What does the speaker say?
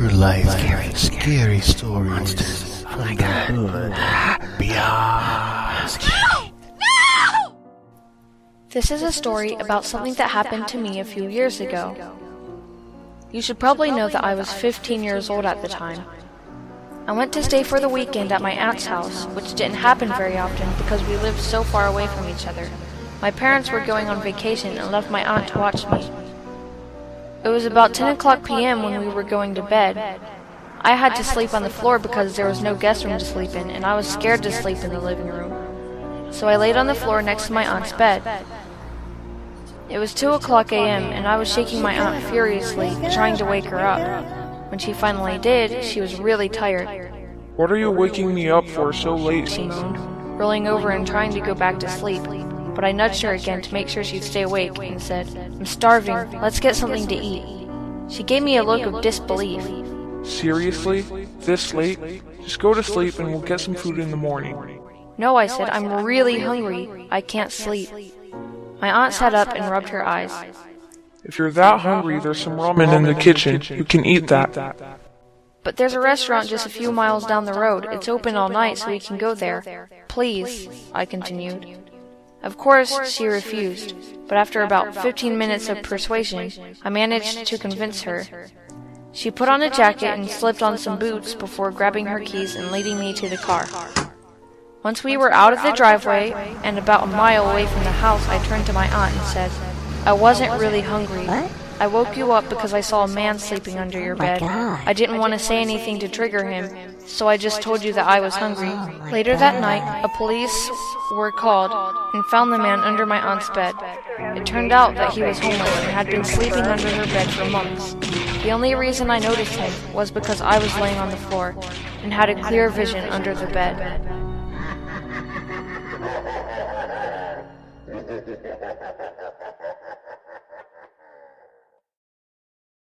true life, scary stories from the hood, beyond. No! This is a story about something that happened to me a few years ago. You should probably know that I was 15 years old at the time. I went to stay for the weekend at my aunt's house, which didn't happen very often because we lived so far away from each other. My parents were going on vacation and left my aunt to watch me. It was about 10 o'clock p.m. when we were going to bed. I had to sleep on the floor because there was no guest room to sleep in, and I was scared to sleep in the living room. So I laid on the floor next to my aunt's bed. It was 2 o'clock a.m. and I was shaking my aunt furiously, trying to wake her up. When she finally did, she was really tired. "What are you waking me up for so late?" she moaned, rolling over and trying to go back to sleep. But I nudged her again to make sure she'd stay awake and said, "I'm starving, let's get something to eat." She gave me a look of disbelief. "Seriously? This late? Just go to sleep and we'll get some food in the morning." "No," I said, "I'm really hungry. I can't sleep." My aunt sat up and rubbed her eyes. "If you're that hungry, there's some ramen in the kitchen. You can eat that." "But there's a restaurant just a few miles down the road. It's open all night, so we can go there. Please," I continued. Of course, she refused, but after about 15 minutes of persuasion, I managed to convince her. She put on a jacket and slipped on some boots before grabbing her keys and leading me to the car. Once we were out of the driveway and about a mile away from the house, I turned to my aunt and said, "I wasn't really hungry. I woke you up because I saw a man sleeping under your bed. I didn't want to say anything to trigger him, so I just told you that I was hungry." Later that night, a police were called and found the man under my aunt's bed. It turned out that he was homeless and had been sleeping under her bed for months. The only reason I noticed him was because I was laying on the floor and had a clear vision under the bed.